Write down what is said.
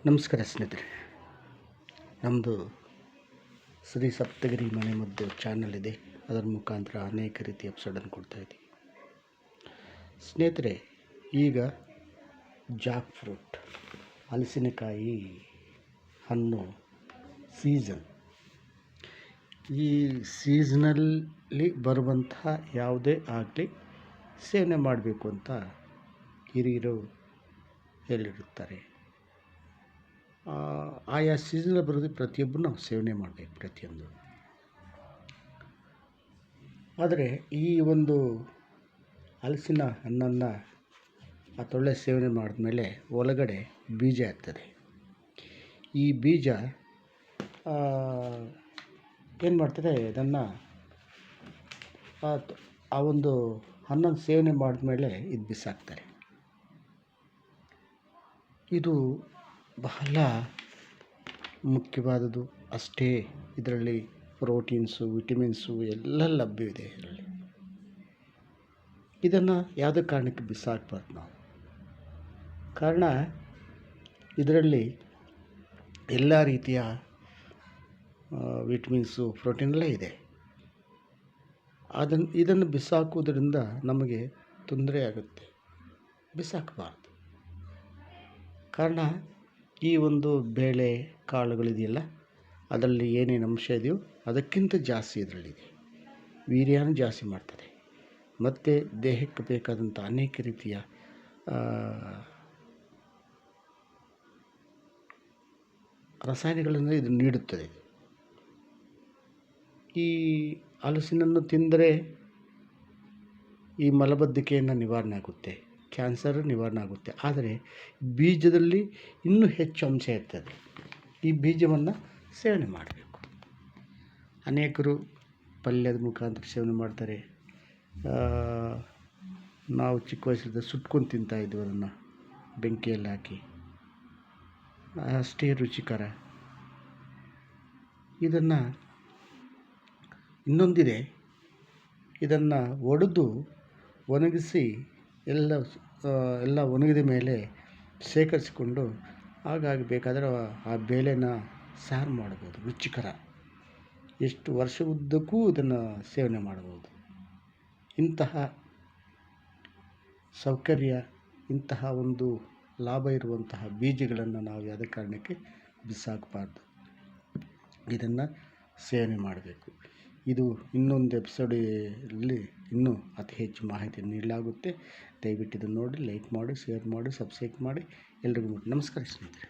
ನಮಸ್ಕಾರ ಸ್ನೇಹಿತರೆ, ನಮ್ಮದು ಶ್ರೀ ಸಪ್ತಗಿರಿ ಮನೆಮದ್ದು ಚಾನಲ್ ಇದೆ. ಅದರ ಮುಖಾಂತರ ಅನೇಕ ರೀತಿಯ ಎಪಿಸೋಡನ್ನು ಕೊಡ್ತಾಯಿದ್ದೀವಿ ಸ್ನೇಹಿತರೆ. ಈಗ ಜಾಕ್ ಫ್ರೂಟ್, ಹಲಸಿನಕಾಯಿ ಹಣ್ಣು ಸೀಸನ್. ಈ ಸೀಸನಲ್ಲಿ ಬರುವಂತಹ ಯಾವುದೇ ಆಗಲಿ ಸೇವನೆ ಮಾಡಬೇಕು ಅಂತ ಹಿರಿಯರು ಹೇಳಿರುತ್ತಾರೆ. ಆಯಾ ಸೀಸನಲ್ಲಿ ಬರೋದು ಪ್ರತಿಯೊಬ್ಬರು ನಾವು ಸೇವನೆ ಮಾಡಬೇಕು ಪ್ರತಿಯೊಂದು. ಆದರೆ ಈ ಒಂದು ಹಲಸಿನ ಹಣ್ಣನ್ನು ತೊಳೆ ಸೇವನೆ ಮಾಡಿದ್ಮೇಲೆ ಒಳಗಡೆ ಬೀಜ ಇರ್ತದೆ. ಈ ಬೀಜ ಏನು ಮಾಡ್ತಾರೆ, ಅದನ್ನು ಆ ಒಂದು ಹಣ್ಣನ್ನು ಸೇವನೆ ಮಾಡಿದ್ಮೇಲೆ ಇದು ಬಿಸಾಕ್ತಾರೆ. ಇದು ಬಹಳ ಮುಖ್ಯವಾದದ್ದು. ಅಷ್ಟೇ ಇದರಲ್ಲಿ ಪ್ರೋಟೀನ್ಸು, ವಿಟಮಿನ್ಸು ಎಲ್ಲ ಲಭ್ಯವಿದೆ ಇದರಲ್ಲಿ. ಇದನ್ನು ಯಾವುದೇ ಕಾರಣಕ್ಕೆ ಬಿಸಾಕಬಾರ್ದು ನಾವು. ಕಾರಣ ಇದರಲ್ಲಿ ಎಲ್ಲ ರೀತಿಯ ವಿಟಮಿನ್ಸು, ಪ್ರೋಟೀನ್ ಎಲ್ಲ ಇದೆ. ಇದನ್ನು ಬಿಸಾಕುವುದರಿಂದ ನಮಗೆ ತೊಂದರೆ ಆಗುತ್ತೆ, ಬಿಸಾಕಬಾರ್ದು. ಕಾರಣ ಈ ಒಂದು ಬೇಳೆ ಕಾಳುಗಳಿದೆಯಲ್ಲ, ಅದರಲ್ಲಿ ಏನೇನು ಅಂಶ ಇದೆಯೋ ಅದಕ್ಕಿಂತ ಜಾಸ್ತಿ ಇದರಲ್ಲಿದೆ. ವೀರ್ಯನೂ ಜಾಸ್ತಿ ಮಾಡ್ತದೆ ಮತ್ತು ದೇಹಕ್ಕೆ ಬೇಕಾದಂಥ ಅನೇಕ ರೀತಿಯ ರಸಾಯನಗಳನ್ನು ಇದು ನೀಡುತ್ತದೆ. ಈ ಹಲಸಿನನ್ನು ತಿಂದರೆ ಈ ಮಲಬದ್ಧತೆಯನ್ನು ನಿವಾರಣೆ ಆಗುತ್ತೆ, ಕ್ಯಾನ್ಸರ್ ನಿವಾರಣೆ ಆಗುತ್ತೆ. ಆದರೆ ಬೀಜದಲ್ಲಿ ಇನ್ನೂ ಹೆಚ್ಚು ಅಂಶ ಇರ್ತದೆ. ಈ ಬೀಜವನ್ನು ಸೇವನೆ ಮಾಡಬೇಕು. ಅನೇಕರು ಪಲ್ಯದ ಮುಖಾಂತರ ಸೇವನೆ ಮಾಡ್ತಾರೆ. ನಾವು ಚಿಕ್ಕ ವಯಸ್ಸಿಂದ ಸುಟ್ಕೊಂಡು ತಿಂತಾಯಿದ್ವಿ ಅದನ್ನು ಬೆಂಕಿಯಲ್ಲಿ ಹಾಕಿ, ಅಷ್ಟೇ ರುಚಿಕರ. ಇದನ್ನು ಇನ್ನೊಂದಿದೆ, ಇದನ್ನು ಒಡೆದು ಒಣಗಿಸಿ ಎಲ್ಲ ಒಣಗಿದ ಮೇಲೆ ಶೇಖರಿಸಿಕೊಂಡು ಹಾಗಾಗಿ ಬೇಕಾದರೆ ಆ ಬೇಳೆನ ಸಾರು ಮಾಡ್ಬೋದು, ರುಚಿಕರ. ಎಷ್ಟು ವರ್ಷ ಉದ್ದಕ್ಕೂ ಇದನ್ನು ಸೇವನೆ ಮಾಡ್ಬೋದು. ಇಂತಹ ಸೌಕರ್ಯ, ಇಂತಹ ಒಂದು ಲಾಭ ಇರುವಂತಹ ಬೀಜಗಳನ್ನು ನಾವು ಯಾವುದೇ ಕಾರಣಕ್ಕೆ ಬಿಸಾಕಬಾರ್ದು. ಇದನ್ನು ಸೇವನೆ ಮಾಡಬೇಕು. ಇದು ಇನ್ನೊಂದು ಎಪಿಸೋಡಲ್ಲಿ ಇನ್ನೂ ಅತಿ ಹೆಚ್ಚು ಮಾಹಿತಿ ನೀಡಲಾಗುತ್ತೆ. ದಯವಿಟ್ಟು ಇದನ್ನು ನೋಡಿ, ಲೈಕ್ ಮಾಡಿ, ಶೇರ್ ಮಾಡಿ, ಸಬ್ಸ್ಕ್ರೈಬ್ ಮಾಡಿ. ಎಲ್ರಿಗೂ ನಮಸ್ಕಾರ ಸ್ನೇಹಿತರೆ.